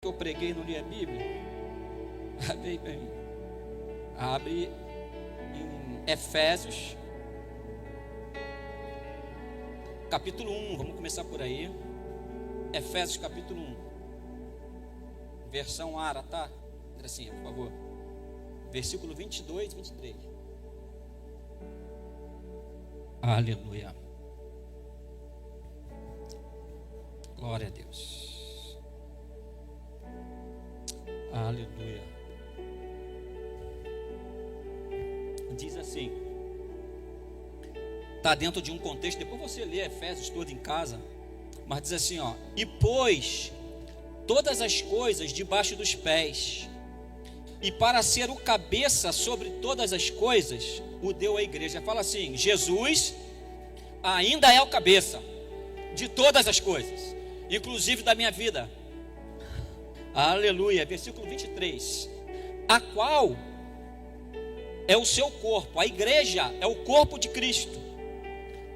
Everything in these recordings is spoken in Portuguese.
Eu preguei e não li a Bíblia? Abre bem. Abre em Efésios, capítulo 1. Vamos começar por aí. Efésios, capítulo 1. Versão Ara, tá? Assim, por favor. Versículo 22 e 23. Aleluia. Glória a Deus. Aleluia. Diz assim, está dentro de um contexto, depois você lê Efésios todo em casa, mas diz assim, ó: e pôs todas as coisas debaixo dos pés, e para ser o cabeça sobre todas as coisas, o deu à igreja. Fala assim: Jesus ainda é o cabeça de todas as coisas, inclusive da minha vida. Aleluia. Versículo 23. A qual é o seu corpo. A igreja é o corpo de Cristo,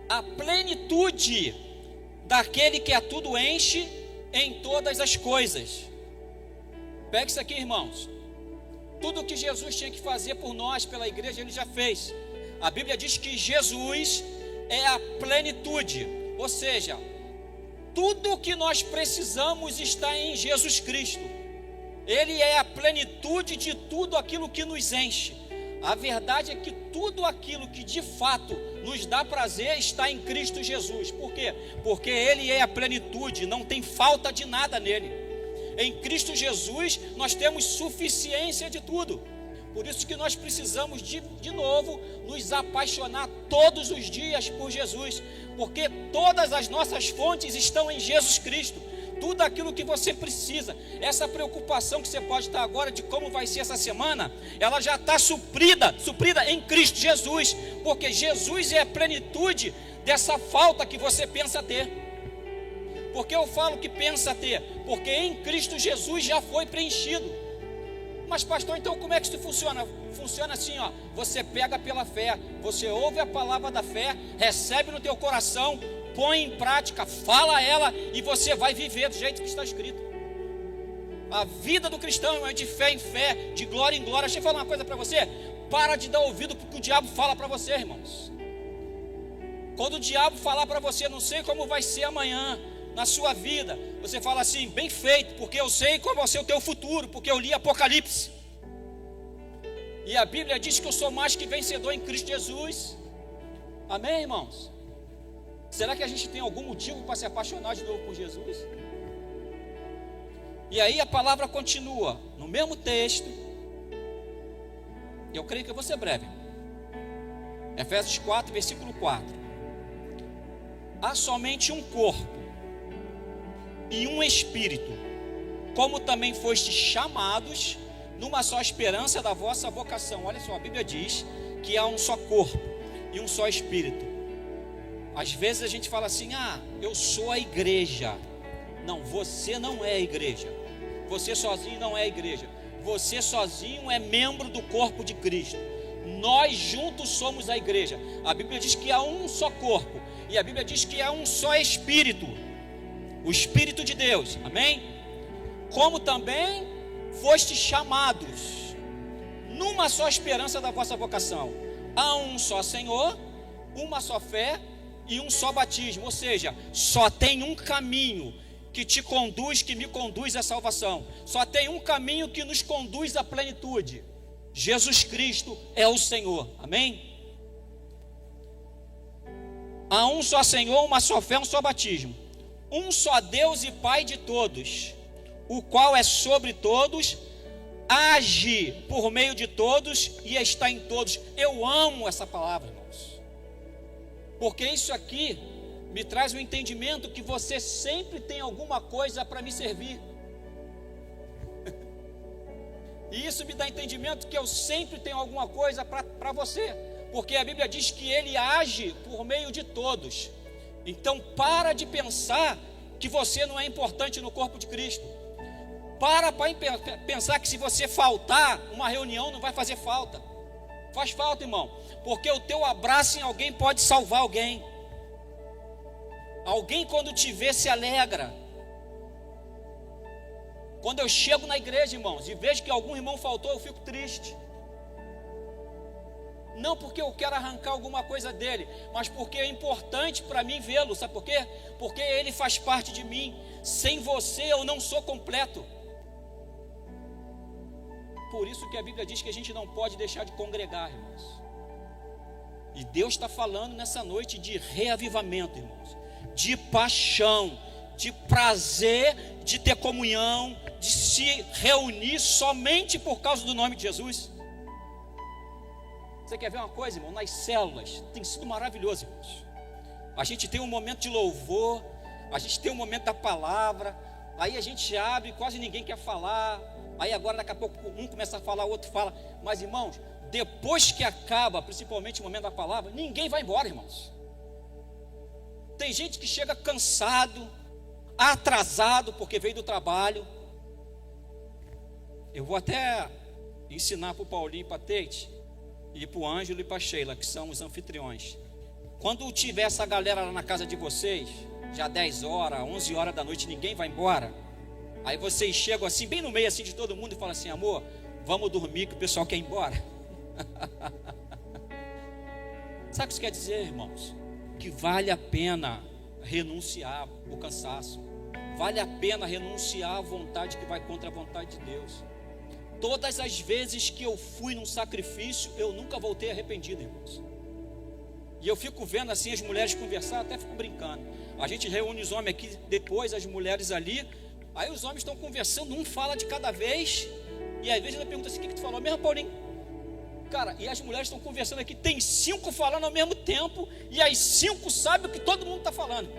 a plenitude daquele que a tudo enche em todas as coisas. Pega isso aqui, irmãos. Tudo que Jesus tinha que fazer por nós, pela igreja, Ele já fez. A Bíblia diz que Jesus é a plenitude, ou seja, tudo o que nós precisamos está em Jesus Cristo. Ele é a plenitude de tudo aquilo que nos enche. A verdade é que tudo aquilo que de fato nos dá prazer está em Cristo Jesus. Por quê? Porque Ele é a plenitude, não tem falta de nada nele. Em Cristo Jesus nós temos suficiência de tudo. Por isso que nós precisamos de novo nos apaixonar todos os dias por Jesus, porque todas as nossas fontes estão em Jesus Cristo. Tudo aquilo que você precisa, essa preocupação que você pode estar agora de como vai ser essa semana, ela já está suprida em Cristo Jesus, porque Jesus é a plenitude dessa falta que você pensa ter. Porque eu falo que pensa ter? Porque em Cristo Jesus já foi preenchido. Mas pastor, então como é que isso funciona? Funciona assim, ó: você pega pela fé, você ouve a palavra da fé, recebe no teu coração, põe em prática, fala ela, e você vai viver do jeito que está escrito. A vida do cristão é de fé em fé, de glória em glória. Deixa eu falar uma coisa para você: para de dar ouvido para o que o diabo fala para você, irmãos. Quando o diabo falar para você: não sei como vai ser amanhã na sua vida, você fala assim: bem feito, porque eu sei qual vai ser o teu futuro, porque eu li Apocalipse, e a Bíblia diz que eu sou mais que vencedor em Cristo Jesus. Amém, irmãos? Será que a gente tem algum motivo para se apaixonar de novo por Jesus? E aí a palavra continua no mesmo texto. Eu creio que eu vou ser breve. Efésios 4, versículo 4. Há somente um corpo e um espírito, como também fostes chamados numa só esperança da vossa vocação. Olha só, a Bíblia diz que há um só corpo e um só espírito. Às vezes a gente fala assim: ah, eu sou a igreja. Não, você não é a igreja. Você sozinho não é a igreja. Você sozinho é membro do corpo de Cristo. Nós juntos somos a igreja. A Bíblia diz que há um só corpo, e a Bíblia diz que há um só espírito, o Espírito de Deus. Amém? Como também fostes chamados numa só esperança da vossa vocação. Há um só Senhor, uma só fé e um só batismo. Ou seja, só tem um caminho que te conduz, que me conduz à salvação. Só tem um caminho que nos conduz à plenitude. Jesus Cristo é o Senhor. Amém? Há um só Senhor, uma só fé, um só batismo. Um só Deus e Pai de todos, o qual é sobre todos, age por meio de todos e está em todos. Eu amo essa palavra, irmãos, porque isso aqui me traz o entendimento que você sempre tem alguma coisa para me servir. E isso me dá entendimento que eu sempre tenho alguma coisa para você, porque a Bíblia diz que Ele age por meio de todos. Então para de pensar que você não é importante no corpo de Cristo. Para pensar que se você faltar uma reunião não vai fazer falta. Faz falta, irmão, porque o teu abraço em alguém pode salvar alguém. Alguém quando te vê se alegra. Quando eu chego na igreja, irmãos, e vejo que algum irmão faltou, eu fico triste. Não porque eu quero arrancar alguma coisa dele, mas porque é importante para mim vê-lo. Sabe por quê? Porque ele faz parte de mim. Sem você eu não sou completo. Por isso que a Bíblia diz que a gente não pode deixar de congregar, irmãos. E Deus está falando nessa noite de reavivamento, irmãos, de paixão, de prazer, de ter comunhão, de se reunir somente por causa do nome de Jesus. Você quer ver uma coisa, irmão? Nas células tem sido maravilhoso, irmãos. A gente tem um momento de louvor, a gente tem um momento da palavra, aí a gente abre, quase ninguém quer falar, aí agora daqui a pouco um começa a falar, o outro fala. Mas, irmãos, depois que acaba, principalmente o momento da palavra, ninguém vai embora, irmãos. Tem gente que chega cansado, atrasado, porque veio do trabalho. Eu vou até ensinar para o Paulinho e para a Teite, e para o Ângelo e para a Sheila, que são os anfitriões. Quando tiver essa galera lá na casa de vocês, já 10 horas, 11 horas da noite, ninguém vai embora. Aí vocês chegam assim, bem no meio assim de todo mundo, e falam assim: amor, vamos dormir que o pessoal quer ir embora. Sabe o que isso quer dizer, irmãos? Que vale a pena renunciar o cansaço. Vale a pena renunciar à vontade que vai contra a vontade de Deus. Todas as vezes que eu fui num sacrifício, eu nunca voltei arrependido, irmãos. E eu fico vendo assim as mulheres conversar, até fico brincando. A gente reúne os homens aqui, depois as mulheres ali. Aí os homens estão conversando, um fala de cada vez. E às vezes ela pergunta assim: o que tu falou mesmo, Paulinho? Cara, e as mulheres estão conversando aqui, tem 5 falando ao mesmo tempo, e as 5 sabem o que todo mundo está falando.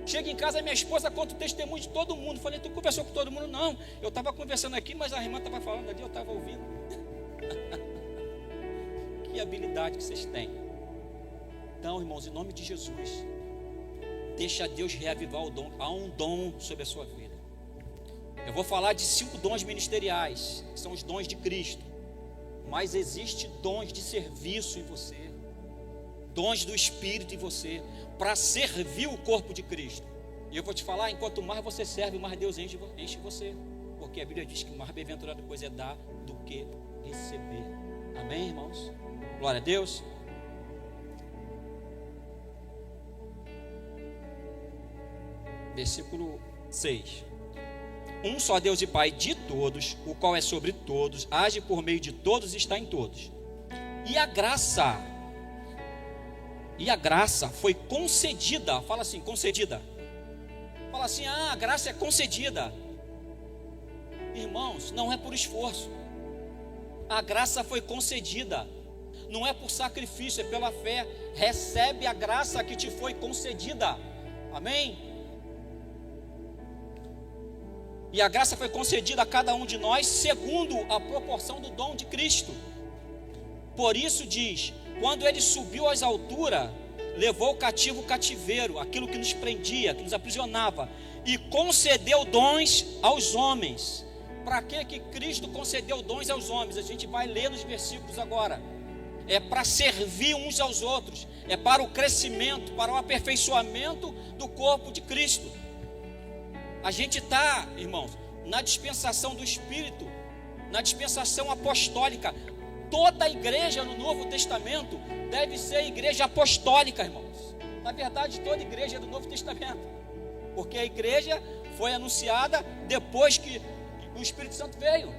Chega em casa, minha esposa conta o testemunho de todo mundo. Falei: tu conversou com todo mundo? Não, eu estava conversando aqui, mas a irmã estava falando ali, eu estava ouvindo. Que habilidade que vocês têm. Então, irmãos, em nome de Jesus, deixa Deus reavivar o dom. Há um dom sobre a sua vida. Eu vou falar de 5 dons ministeriais, que são os dons de Cristo. Mas existe dons de serviço em você, dons do Espírito em você, para servir o corpo de Cristo. E eu vou te falar: enquanto mais você serve, mais Deus enche você. Porque a Bíblia diz que mais bem-aventurada coisa é dar do que receber. Amém, irmãos? Glória a Deus. Versículo 6. Um só Deus e Pai de todos, o qual é sobre todos, age por meio de todos e está em todos. E a graça foi concedida. Fala assim: concedida. Fala assim: a graça é concedida. Irmãos, não é por esforço. A graça foi concedida. Não é por sacrifício, é pela fé. Recebe a graça que te foi concedida. Amém? E a graça foi concedida a cada um de nós segundo a proporção do dom de Cristo. Por isso diz: quando ele subiu às alturas, levou cativo o cativeiro, aquilo que nos prendia, que nos aprisionava, e concedeu dons aos homens. Para que Cristo concedeu dons aos homens? A gente vai ler nos versículos agora. É para servir uns aos outros, é para o crescimento, para o aperfeiçoamento do corpo de Cristo. A gente está, irmãos, na dispensação do Espírito, na dispensação apostólica. Toda a igreja no Novo Testamento deve ser igreja apostólica, irmãos. Na verdade, toda igreja é do Novo Testamento, porque a igreja foi anunciada depois que o Espírito Santo veio.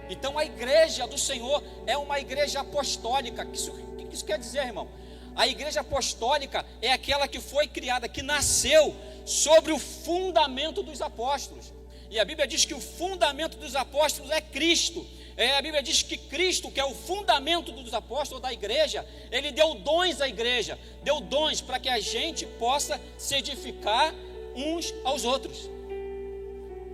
Então a igreja do Senhor é uma igreja apostólica. O que isso quer dizer, irmão? A igreja apostólica é aquela que foi criada, que nasceu sobre o fundamento dos apóstolos. E a Bíblia diz que o fundamento dos apóstolos é Cristo. A Bíblia diz que Cristo, que é o fundamento dos apóstolos da igreja, ele deu dons à igreja, deu dons para que a gente possa se edificar uns aos outros.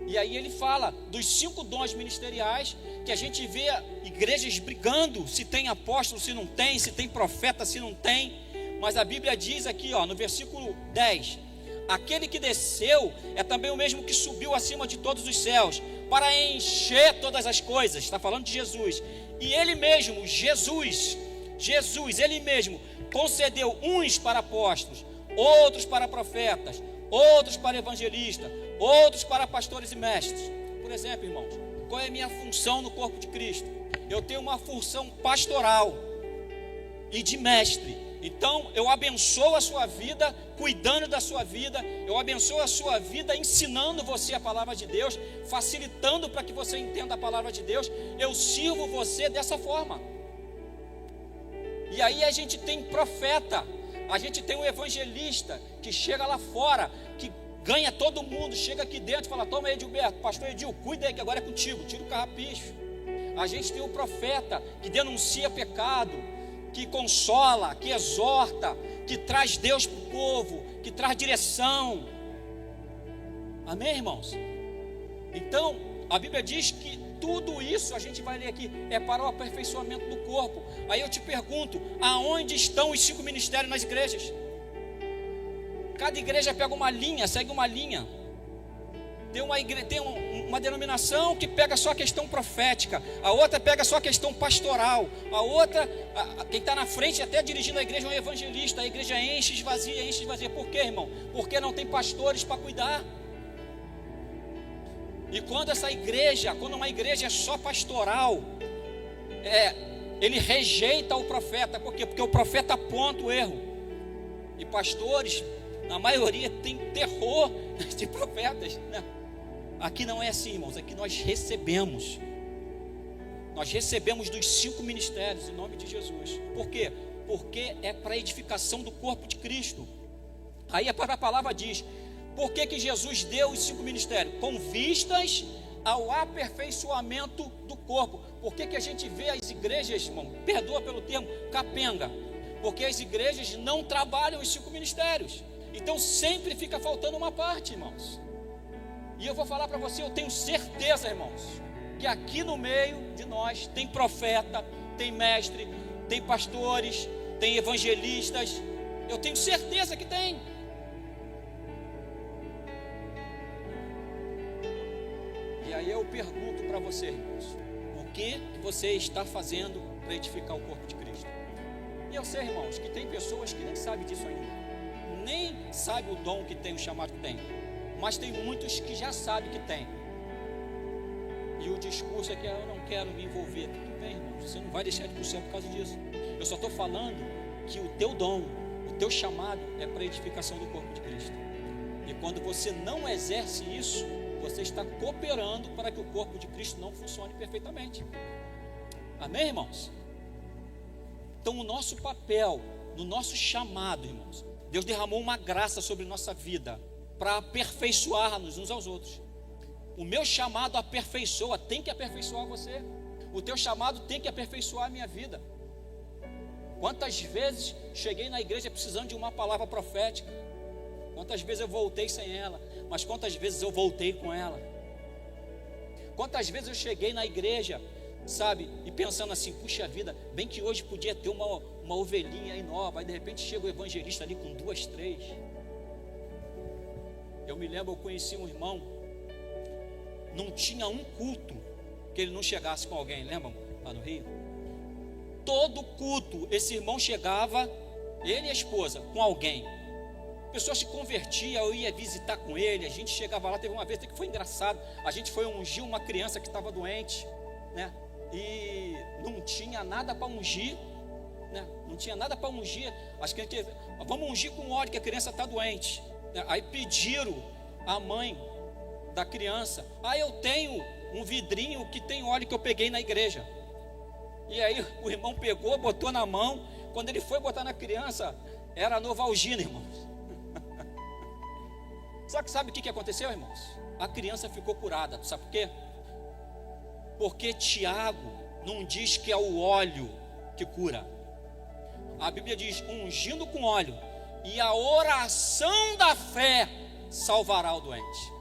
E aí ele fala dos 5 dons ministeriais, que a gente vê igrejas brigando, se tem apóstolo, se não tem, se tem profeta, se não tem. Mas a Bíblia diz aqui, no versículo 10: aquele que desceu é também o mesmo que subiu acima de todos os céus, para encher todas as coisas. Está falando de Jesus. E ele mesmo, Jesus, ele mesmo concedeu uns para apóstolos, outros para profetas, outros para evangelistas, outros para pastores e mestres. por exemplo, irmãos, qual é a minha função no corpo de Cristo? Eu tenho uma função pastoral e de mestre. Então eu abençoo a sua vida, cuidando da sua vida. Eu abençoo a sua vida, ensinando você a palavra de Deus, facilitando para que você entenda a palavra de Deus. Eu sirvo você dessa forma. E aí a gente tem profeta, a gente tem um evangelista que chega lá fora, que ganha todo mundo, chega aqui dentro e fala: toma aí, Edilberto, pastor Edil, cuida aí que agora é contigo, tira o carrapicho. A gente tem o profeta que denuncia pecado, que consola, que exorta, que traz Deus para o povo, que traz direção. Amém, irmãos? Então, a Bíblia diz que tudo isso, a gente vai ler aqui, é para o aperfeiçoamento do corpo. Aí eu te pergunto, aonde estão os 5 ministérios nas igrejas? Cada igreja pega uma linha, segue uma linha. Tem uma denominação que pega só a questão profética, a outra pega só a questão pastoral, a outra, quem está na frente até dirigindo a igreja é um evangelista. A igreja enche, esvazia, enche, esvazia. Por quê, irmão? Porque não tem pastores para cuidar. E quando uma igreja é só pastoral, ele rejeita o profeta. Por quê? Porque o profeta aponta o erro. E pastores, na maioria, tem terror de profetas, né? Aqui não é assim, irmãos. Aqui nós recebemos dos 5 ministérios em nome de Jesus. Por quê? Porque é para a edificação do corpo de Cristo. Aí a palavra diz: por que Jesus deu os 5 ministérios? Com vistas ao aperfeiçoamento do corpo. Por que a gente vê as igrejas, irmão, perdoa pelo termo, capenga? Porque as igrejas não trabalham os 5 ministérios. Então sempre fica faltando uma parte, irmãos. E eu vou falar para você, eu tenho certeza, irmãos, que aqui no meio de nós tem profeta, tem mestre, tem pastores, tem evangelistas. Eu tenho certeza que tem. E aí eu pergunto para você, irmãos, o que você está fazendo para edificar o corpo de Cristo? E eu sei, irmãos, que tem pessoas que nem sabem disso ainda, nem sabem o dom que tem, o chamado que tem, mas tem muitos que já sabem que tem. E o discurso é que eu não quero me envolver. Tudo bem, irmãos, você não vai deixar de ir para o céu por causa disso. Eu só estou falando que o teu dom, o teu chamado é para a edificação do corpo de Cristo. E quando você não exerce isso, você está cooperando para que o corpo de Cristo não funcione perfeitamente. Amém, irmãos? Então o nosso papel, no nosso chamado, irmãos, Deus derramou uma graça sobre nossa vida para aperfeiçoar-nos uns aos outros. O meu chamado aperfeiçoa, tem que aperfeiçoar você. O teu chamado tem que aperfeiçoar a minha vida. Quantas vezes cheguei na igreja precisando de uma palavra profética? Quantas vezes eu voltei sem ela? Mas quantas vezes eu voltei com ela? Quantas vezes eu cheguei na igreja, sabe, e pensando assim: puxa vida, bem que hoje podia ter uma ovelhinha aí nova. Aí de repente chega o evangelista ali com 2, 3. Eu me lembro, eu conheci um irmão, não tinha um culto que ele não chegasse com alguém, lembram? Lá no Rio. Todo culto, esse irmão chegava, ele e a esposa, com alguém. A pessoa se convertia, eu ia visitar com ele, a gente chegava lá. Teve uma vez que foi engraçado, a gente foi ungir uma criança que estava doente, né? E não tinha nada para ungir, né? Não tinha nada para ungir. Acho que vamos ungir com óleo, que a criança está doente. Aí pediram a mãe da criança: eu tenho um vidrinho que tem óleo que eu peguei na igreja. E aí o irmão pegou, botou na mão. Quando ele foi botar na criança, era Novalgina, irmãos. Só que sabe o que aconteceu, irmãos? A criança ficou curada. Sabe por quê? Porque Tiago não diz que é o óleo que cura. A Bíblia diz: ungindo com óleo, e a oração da fé salvará o doente.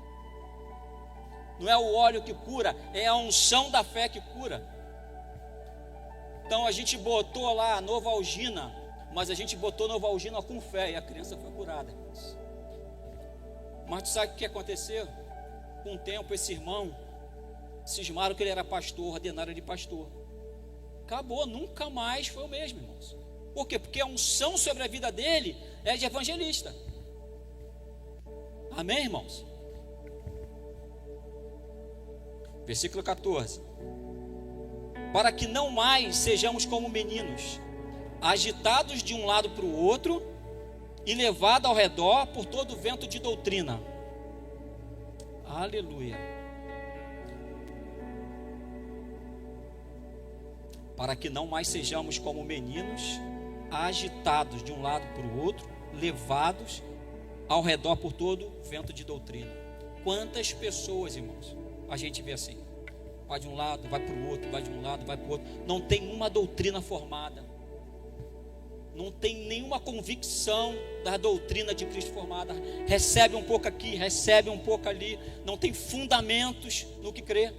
Não é o óleo que cura, é a unção da fé que cura. Então a gente botou lá Novalgina, mas a gente botou Novalgina com fé, e a criança foi curada. Mas tu sabe o que aconteceu? Com o tempo, esse irmão cismaram que ele era pastor, ordenaram ele de pastor. Acabou, nunca mais foi o mesmo, irmãos. Por quê? Porque a unção sobre a vida dele é de evangelista. Amém, irmãos? Versículo 14. Para que não mais sejamos como meninos, agitados de um lado para o outro e levados ao redor por todo vento de doutrina. Aleluia. Para que não mais sejamos como meninos, agitados de um lado para o outro, levados ao redor por todo vento de doutrina. Quantas pessoas, irmãos, a gente vê assim, vai de um lado, vai para o outro, vai de um lado, vai para o outro, não tem uma doutrina formada, não tem nenhuma convicção da doutrina de Cristo formada, recebe um pouco aqui, recebe um pouco ali, não tem fundamentos no que crê.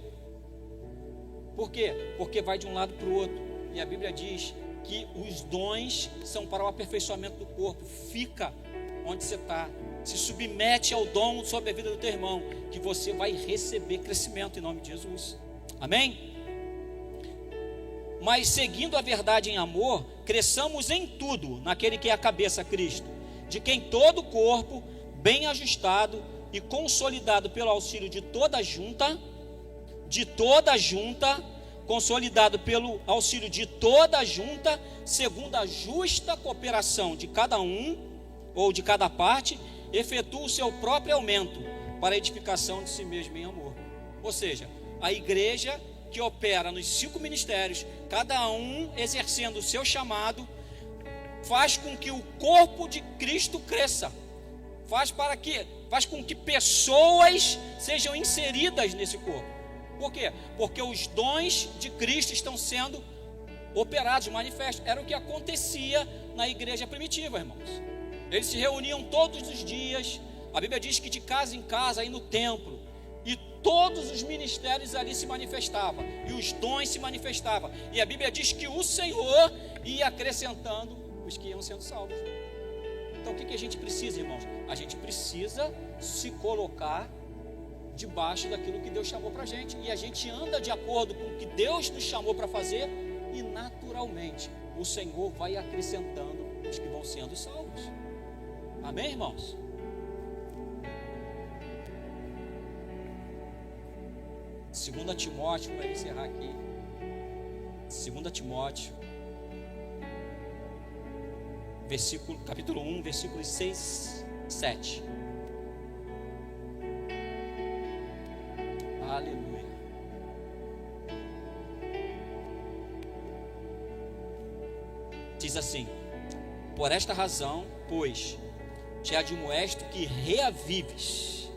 Por quê? Porque vai de um lado para o outro, e a Bíblia diz que os dons são para o aperfeiçoamento do corpo. Fica onde você está, se submete ao dom sobre a vida do teu irmão, que você vai receber crescimento em nome de Jesus. Amém? Mas seguindo a verdade em amor, cresçamos em tudo naquele que é a cabeça, Cristo, de quem todo o corpo, bem ajustado e consolidado pelo auxílio de toda junta, consolidado pelo auxílio de toda junta, segundo a justa cooperação de cada um, ou de cada parte, efetua o seu próprio aumento, para a edificação de si mesmo em amor. Ou seja, a igreja que opera nos 5 ministérios, cada um exercendo o seu chamado, faz com que o corpo de Cristo cresça, faz com que pessoas sejam inseridas nesse corpo. Por quê? Porque os dons de Cristo estão sendo operados, manifestos. Era o que acontecia na igreja primitiva, irmãos. Eles se reuniam todos os dias, a Bíblia diz que de casa em casa, aí no templo, e todos os ministérios ali se manifestavam, e os dons se manifestavam, e a Bíblia diz que o Senhor ia acrescentando os que iam sendo salvos. Então o que a gente precisa, irmãos? A gente precisa se colocar debaixo daquilo que Deus chamou para a gente, e a gente anda de acordo com o que Deus nos chamou para fazer, e naturalmente o Senhor vai acrescentando os que vão sendo salvos. Amém, irmãos? Segunda Timóteo, para encerrar aqui, 2 Timóteo, capítulo 1, versículos 6, 7. Aleluia. Diz assim: por esta razão, pois, te admoesto que reavives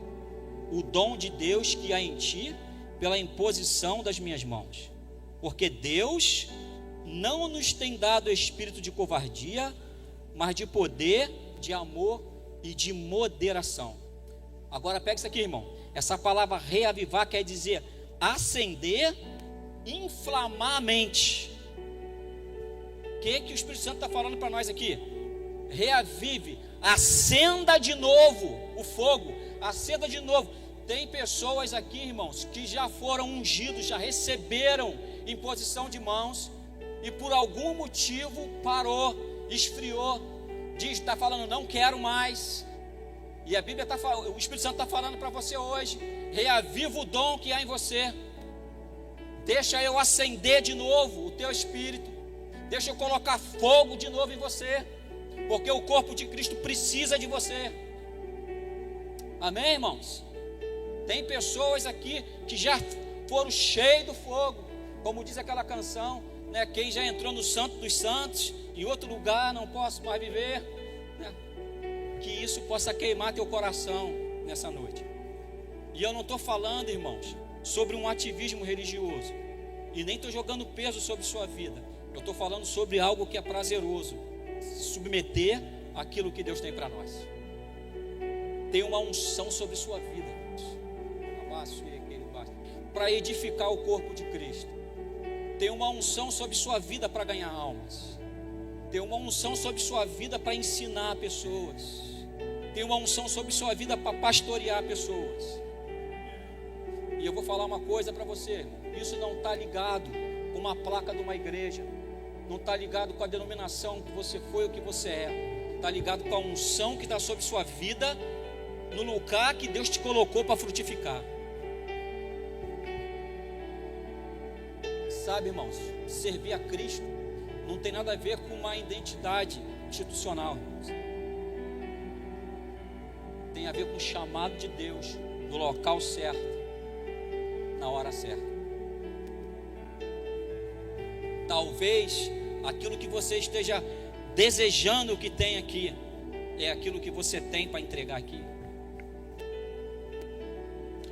o dom de Deus que há em ti, pela imposição das minhas mãos. Porque Deus não nos tem dado espírito de covardia, mas de poder, de amor e de moderação. Agora pega isso aqui, irmão. Essa palavra reavivar quer dizer acender, inflamar a mente. O que o Espírito Santo está falando para nós aqui? Reavive, acenda de novo o fogo, acenda de novo. Tem pessoas aqui, irmãos, que já foram ungidos, já receberam imposição de mãos, e por algum motivo parou, esfriou, está falando, não quero mais. E a Bíblia o Espírito Santo está falando para você hoje: reaviva o dom que há em você, deixa eu acender de novo o teu espírito, deixa eu colocar fogo de novo em você, porque o corpo de Cristo precisa de você. Amém, irmãos? Tem pessoas aqui que já foram cheios do fogo, como diz aquela canção, né? Quem já entrou no Santo dos Santos, em outro lugar não posso mais viver, né? Que isso possa queimar teu coração nessa noite. E eu não estou falando, irmãos, sobre um ativismo religioso, e nem estou jogando peso sobre sua vida. Eu estou falando sobre algo que é prazeroso, se submeter àquilo que Deus tem para nós. Tem uma unção sobre sua vida, para edificar o corpo de Cristo. Tem uma unção sobre sua vida para ganhar almas. Tem uma unção sobre sua vida para ensinar pessoas. Tem uma unção sobre sua vida para pastorear pessoas. E eu vou falar uma coisa para você, irmão. Isso não está ligado com uma placa de uma igreja, não está ligado com a denominação que você foi ou que você é. Está ligado com a unção que está sobre sua vida, no lugar que Deus te colocou para frutificar. Sabe, irmãos, servir a Cristo não tem nada a ver com uma identidade institucional, irmãos. Tem a ver com o chamado de Deus no local certo, na hora certa. Talvez aquilo que você esteja desejando que tem aqui é aquilo que você tem para entregar aqui.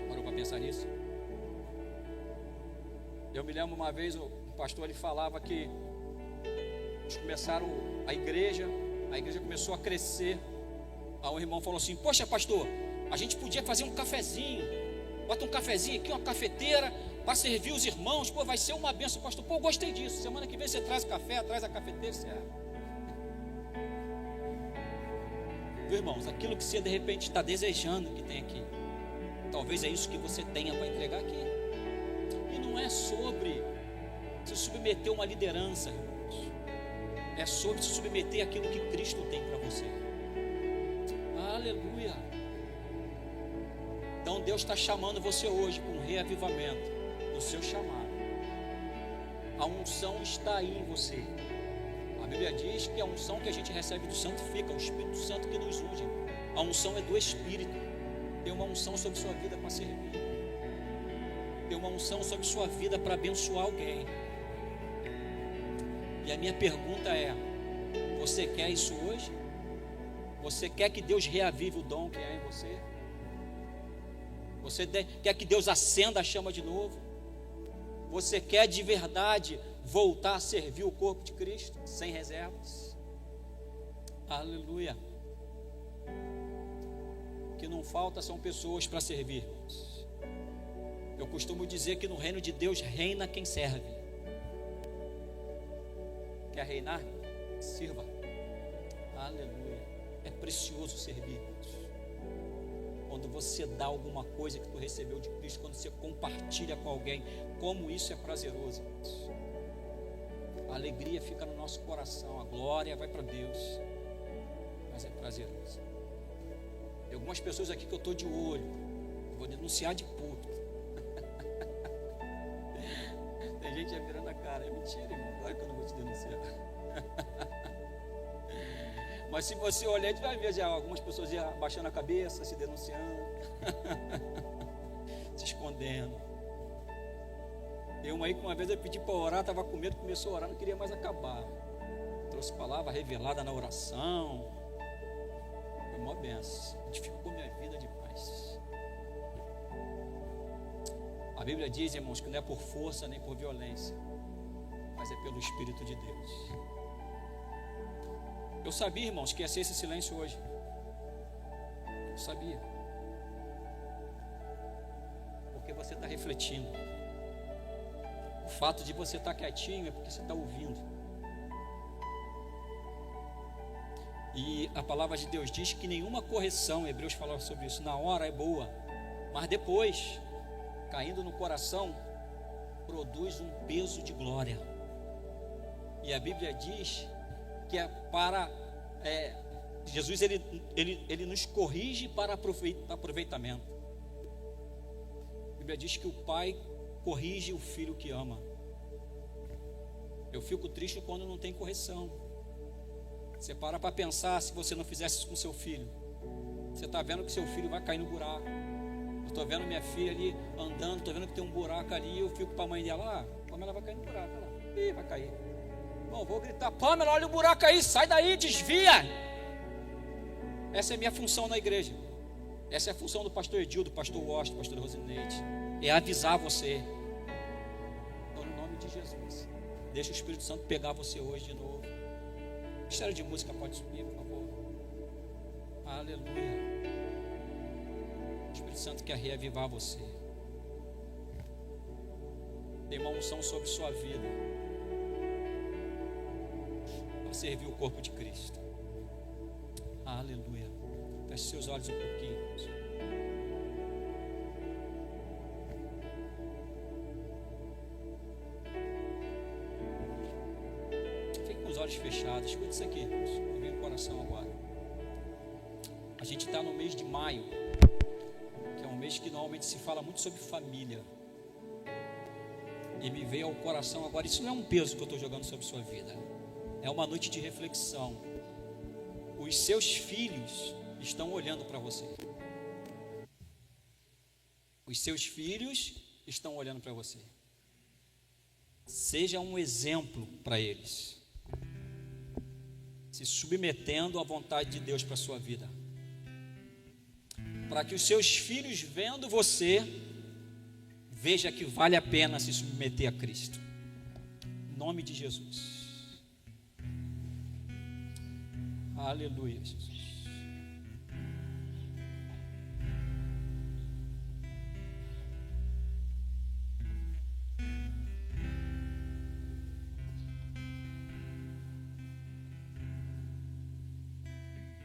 Parou para pensar nisso? Eu me lembro uma vez, um pastor, ele falava que eles começaram a igreja começou a crescer. Aí um irmão falou assim: poxa, pastor, a gente podia fazer um cafezinho, bota um cafezinho aqui, uma cafeteira para servir os irmãos, pô, vai ser uma benção. Pastor, pô, gostei disso, semana que vem você traz o café, traz a cafeteira. Viu, irmãos, aquilo que você de repente está desejando que tem aqui, talvez é isso que você tenha para entregar aqui. E não é sobre se submeter a uma liderança, irmãos, é sobre se submeter àquilo que Cristo tem para você. Aleluia. Então Deus está chamando você hoje com um reavivamento do seu chamado. A unção está aí em você. A Bíblia diz que a unção que a gente recebe do Santo fica, o Espírito Santo que nos unge. A unção é do Espírito. Tem uma unção sobre sua vida para servir. Tem uma unção sobre sua vida para abençoar alguém. E a minha pergunta é: você quer isso hoje? Você quer que Deus reavive o dom que há em você? Você quer que Deus acenda a chama de novo? Você quer de verdade voltar a servir o corpo de Cristo sem reservas? Aleluia. O que não falta são pessoas para servir. Eu costumo dizer que no reino de Deus reina quem serve. Quer reinar? Sirva. Aleluia. É precioso servir. Quando você dá alguma coisa que tu recebeu de Cristo, quando você compartilha com alguém, como isso é prazeroso. A alegria fica no nosso coração, a glória vai para Deus, mas é prazeroso. Tem algumas pessoas aqui que eu estou de olho, eu vou denunciar de público. Tem gente já virando a cara: é mentira, irmão, claro que eu não vou te denunciar. Mas se você olhar, a gente vai ver já algumas pessoas já baixando a cabeça, se denunciando, se escondendo. Tem uma aí que uma vez eu pedi para orar, estava com medo, começou a orar, não queria mais acabar. Trouxe palavra revelada na oração. Foi uma benção, edificou minha vida demais. A Bíblia diz, irmãos, que não é por força nem por violência, mas é pelo Espírito de Deus. Eu sabia, irmãos, que ia ser esse silêncio hoje. Eu sabia. Porque você está refletindo. O fato de você estar quietinho é porque você está ouvindo. E a palavra de Deus diz que nenhuma correção, Hebreus fala sobre isso, na hora é boa, mas depois, caindo no coração, produz um peso de glória. E a Bíblia diz que é para Jesus ele nos corrige para aproveitamento. A Bíblia diz que o pai corrige o filho que ama. Eu fico triste quando não tem correção. Você para pensar, se você não fizesse isso com seu filho, você está vendo que seu filho vai cair no buraco. Eu estou vendo minha filha ali andando, estou vendo que tem um buraco ali, eu fico para a mãe dela: Pamela vai cair no buraco, olha lá. Ih, vai cair. Bom, vou gritar: Pamela, olha o buraco aí, sai daí, desvia. Essa é a minha função na igreja. Essa é a função do pastor Edil, do pastor Washington, do pastor Rosineide. É avisar você. Então, no nome de Jesus, deixa o Espírito Santo pegar você hoje de novo. O Ministério de Música pode subir, por favor. Aleluia. O Espírito Santo quer reavivar você. Tem uma unção sobre sua vida para servir o corpo de Cristo. Aleluia. Feche seus olhos um pouquinho. Fique com os olhos fechados. Escute isso aqui, irmãos. Me vem no coração agora. A gente está no mês de maio, que é um mês que normalmente se fala muito sobre família. E me veio ao coração agora, isso não é um peso que eu estou jogando sobre sua vida, é uma noite de reflexão. Os seus filhos estão olhando para você. Os seus filhos estão olhando para você. Seja um exemplo para eles, se submetendo à vontade de Deus para a sua vida, para que os seus filhos, vendo você, veja que vale a pena se submeter a Cristo. Em nome de Jesus. Aleluia, Jesus.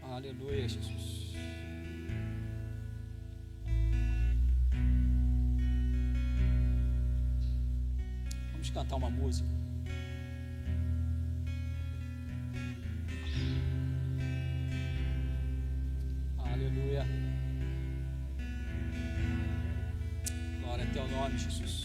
Aleluia, Jesus. Vamos cantar uma música. Aleluia. Glória a teu nome, Jesus.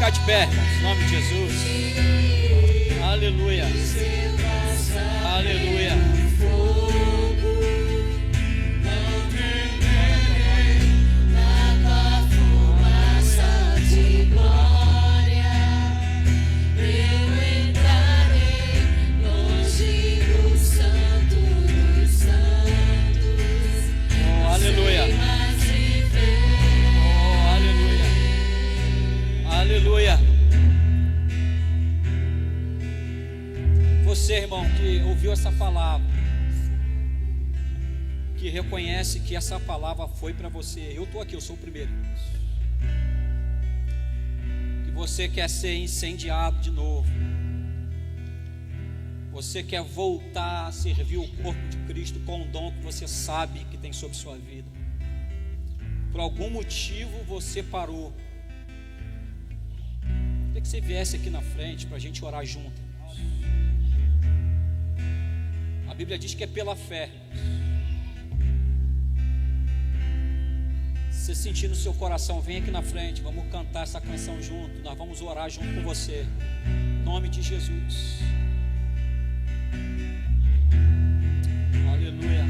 De pé, em nome de Jesus. Aleluia. Aleluia. Você, irmão, que ouviu essa palavra, que reconhece que essa palavra foi para você. Eu estou aqui, eu sou o primeiro. Que você quer ser incendiado de novo. Você quer voltar a servir o corpo de Cristo com o dom que você sabe que tem sobre sua vida. Por algum motivo você parou. Queria que você viesse aqui na frente para a gente orar junto. A Bíblia diz que é pela fé. Se você sentir no seu coração, vem aqui na frente. Vamos cantar essa canção junto. Nós vamos orar junto com você. Em nome de Jesus. Aleluia.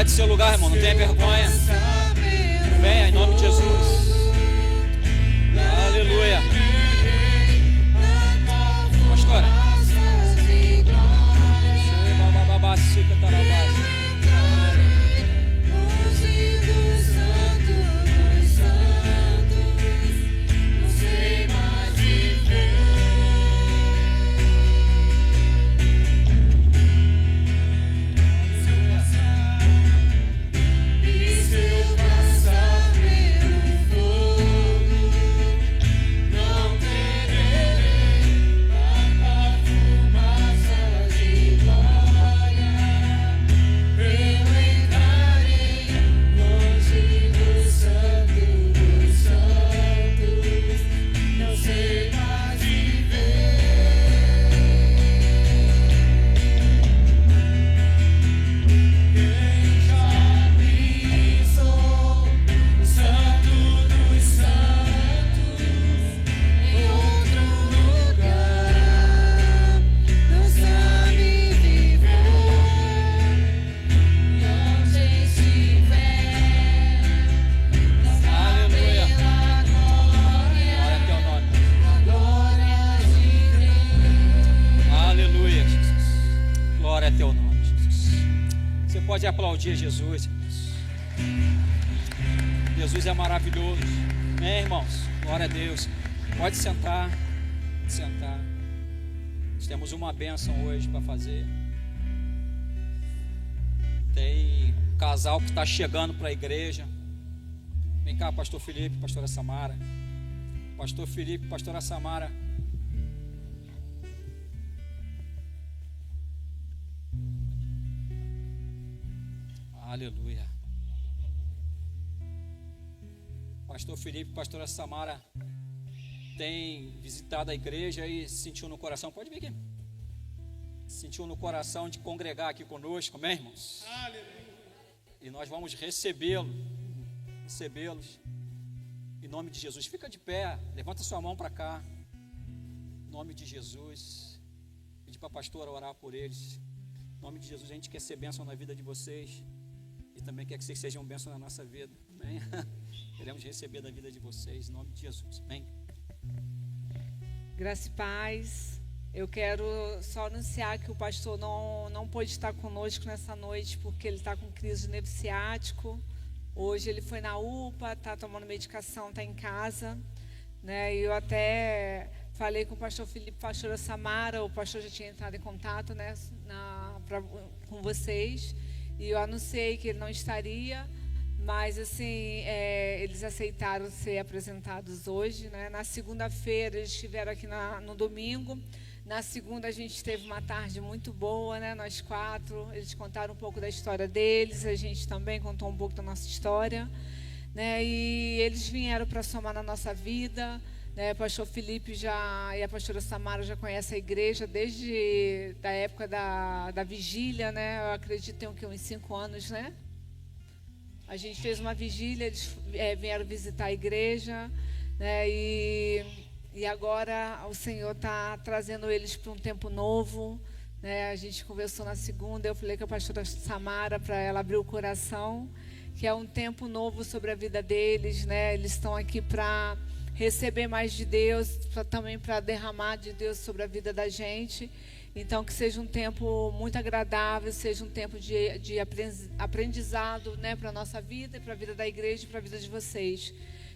Seu lugar, irmão, não tenha vergonha. Venha em nome de Jesus. Aleluia. Pastora. pode aplaudir Jesus. Jesus é maravilhoso. Amém, irmãos? Glória a Deus. Pode sentar. Pode sentar. Nós temos uma bênção hoje para fazer. Tem um casal que está chegando para a igreja. Vem cá, pastor Felipe, pastora Samara. Pastor Felipe, pastora Samara. Aleluia. Pastor Felipe, pastora Samara tem visitado a igreja e sentiu no coração, pode vir aqui, sentiu no coração de congregar aqui conosco, amém, irmãos? Aleluia. E nós vamos recebê-los em nome de Jesus. Fica de pé, levanta sua mão para cá, em nome de Jesus. Pedir para a pastora orar por eles. Em nome de Jesus, a gente quer ser bênção na vida de vocês e também quer que vocês sejam bênção na nossa vida, amém? Queremos receber da vida de vocês, em nome de Jesus, amém? Graça e paz. Eu quero só anunciar que o pastor não pôde estar conosco nessa noite porque ele está com crise de nervo ciático. Hoje ele foi na UPA, está tomando medicação, está em casa, né? E eu até falei com o pastor Felipe, pastora Samara, o pastor já tinha entrado em contato, né, com vocês, e eu anunciei que ele não estaria, mas assim, eles aceitaram ser apresentados hoje, né? Na segunda-feira eles estiveram aqui no domingo. Na segunda a gente teve uma tarde muito boa, né? Nós quatro, eles contaram um pouco da história deles, a gente também contou um pouco da nossa história, né? E eles vieram para somar na nossa vida, né? O pastor Felipe e a pastora Samara já conhecem a igreja desde a época da vigília, né? Eu acredito que tem uns 5 anos, né? A gente fez uma vigília, eles vieram visitar a igreja, né? E agora o Senhor está trazendo eles para um tempo novo, né? A gente conversou na segunda, eu falei com a pastora Samara para ela abrir o coração, que é um tempo novo sobre a vida deles, né? Eles estão aqui para receber mais de Deus, também para derramar de Deus sobre a vida da gente. Então, que seja um tempo muito agradável, seja um tempo de aprendizado, né, para a nossa vida, para a vida da igreja e para a vida de vocês.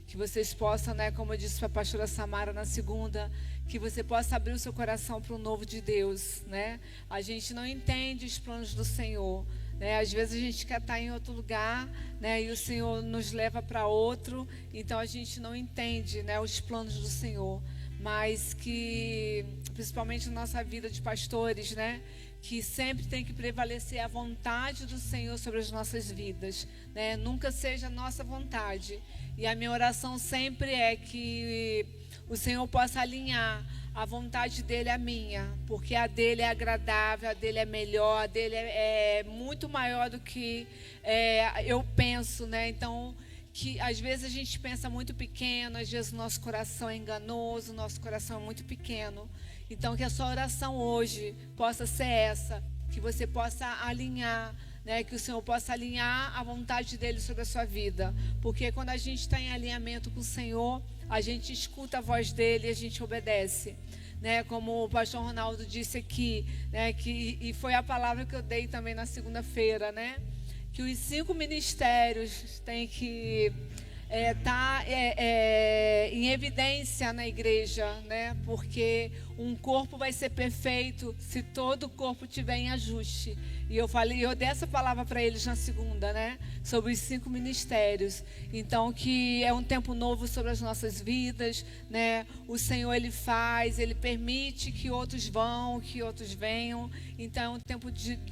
Que vocês possam, né, como eu disse para a pastora Samara na segunda, que você possa abrir o seu coração para o novo de Deus, né? A gente não entende os planos do Senhor, né? Às vezes a gente quer estar em outro lugar, né, e o Senhor nos leva para outro, então a gente não entende, né, os planos do Senhor. Mas que, principalmente na nossa vida de pastores, né, que sempre tem que prevalecer a vontade do Senhor sobre as nossas vidas, né? Nunca seja a nossa vontade. E a minha oração sempre é que o Senhor possa alinhar a vontade dele à minha, porque a dele é agradável, a dele é melhor, a dele é muito maior do que eu penso, né? Então, que às vezes a gente pensa muito pequeno, às vezes o nosso coração é enganoso, o nosso coração é muito pequeno. Então, que a sua oração hoje possa ser essa, que você possa alinhar, né, que o Senhor possa alinhar a vontade dele sobre a sua vida. Porque quando a gente está em alinhamento com o Senhor, a gente escuta a voz dele e a gente obedece. Né, como o pastor Ronaldo disse aqui, né, e foi a palavra que eu dei também na segunda-feira, né? Que os 5 ministérios têm que estar em evidência na igreja, né? Porque um corpo vai ser perfeito se todo o corpo estiver em ajuste. E eu dei essa palavra para eles na segunda, né? Sobre os 5 ministérios. Então, que é um tempo novo sobre as nossas vidas, né? O Senhor, Ele faz, Ele permite que outros vão, que outros venham. Então, é um tempo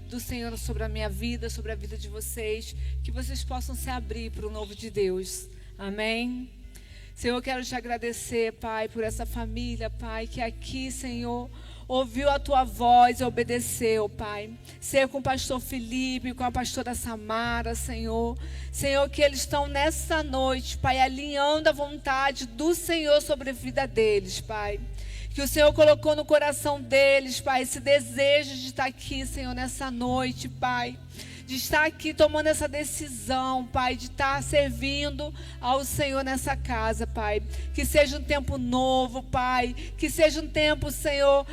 do Senhor sobre a minha vida, sobre a vida de vocês. Que vocês possam se abrir para o novo de Deus. Amém? Senhor, eu quero te agradecer, Pai, por essa família, Pai, que aqui, Senhor, ouviu a tua voz e obedeceu, Pai. Seja com o pastor Felipe, com a pastora Samara, Senhor. Senhor, que eles estão nessa noite, Pai, alinhando a vontade do Senhor sobre a vida deles, Pai. Que o Senhor colocou no coração deles, Pai, esse desejo de estar aqui, Senhor, nessa noite, Pai. de estar aqui tomando essa decisão, Pai, de estar servindo ao Senhor nessa casa, Pai. Que seja um tempo novo, Pai, que seja um tempo, Senhor,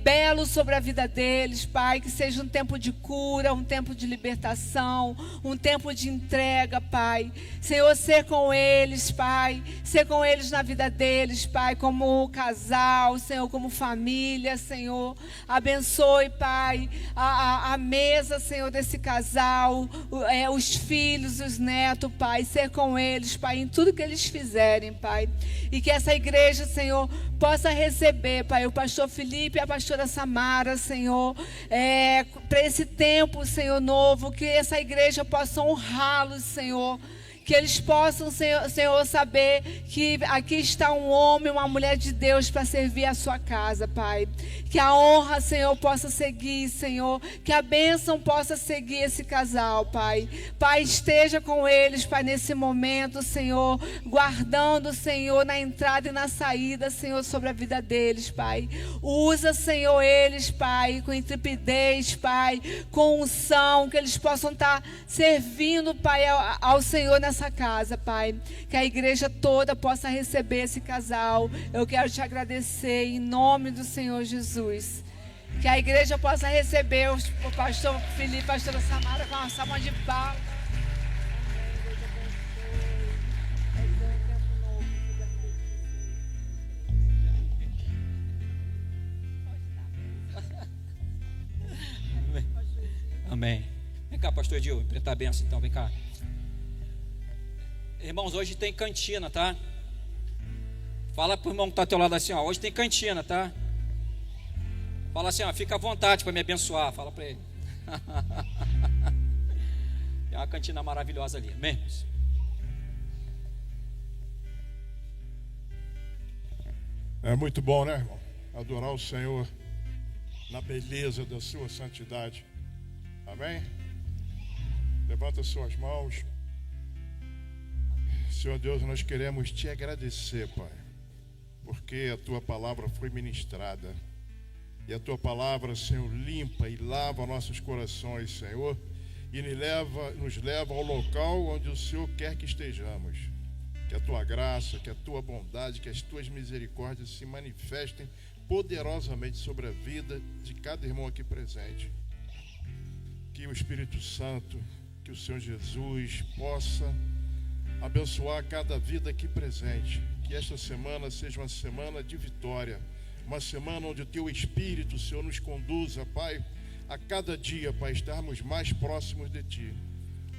belo sobre a vida deles, Pai, que seja um tempo de cura, um tempo de libertação, um tempo de entrega, Pai. Senhor, ser com eles, Pai, ser com eles na vida deles, Pai, como casal, Senhor, como família, Senhor. Abençoe, Pai, a mesa, Senhor, desse casal, os filhos, os netos, Pai, ser com eles, Pai, em tudo que eles fizerem, Pai. E que essa igreja, Senhor, possa receber, Pai, o pastor Felipe e a pastora Samara, Senhor, para esse tempo, Senhor, novo, que essa igreja possa honrá-los, Senhor. Que eles possam, Senhor, saber que aqui está um homem, uma mulher de Deus para servir a sua casa, Pai. Que a honra, Senhor, possa seguir, Senhor. Que a bênção possa seguir esse casal, Pai. Pai, esteja com eles, Pai, nesse momento, Senhor. Guardando, Senhor, na entrada e na saída, Senhor, sobre a vida deles, Pai. Usa, Senhor, eles, Pai, com intrepidez, Pai, com unção, que eles possam estar servindo, Pai, ao Senhor nessa casa, Pai, que a igreja toda possa receber esse casal. Eu quero te agradecer em nome do Senhor Jesus. Que a igreja possa receber o pastor Felipe, a pastora Samara com uma salva de palmas. Amém. Vem cá, pastor Edil, emprestar a benção então, vem cá. Irmãos, hoje tem cantina, tá? Fala pro irmão que está ao teu lado assim, ó, hoje tem cantina, tá? Fala assim, ó, fica à vontade para me abençoar, fala para ele. É uma cantina maravilhosa ali, amém? É muito bom, né, irmão? Adorar o Senhor na beleza da sua santidade. Amém? Levanta suas mãos. Senhor Deus, nós queremos te agradecer, Pai, porque a tua palavra foi ministrada. E a tua palavra, Senhor, limpa e lava nossos corações, Senhor, e nos leva ao local onde o Senhor quer que estejamos. Que a tua graça, que a tua bondade, que as tuas misericórdias se manifestem poderosamente sobre a vida de cada irmão aqui presente. Que o Espírito Santo, que o Senhor Jesus possa abençoar cada vida aqui presente. Que esta semana seja uma semana de vitória, uma semana onde o teu Espírito, Senhor, nos conduza, Pai, a cada dia, Pai, estarmos mais próximos de ti.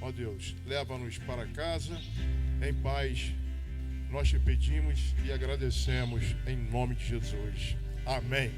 Ó Deus, leva-nos para casa em paz. Nós te pedimos e agradecemos em nome de Jesus. Amém.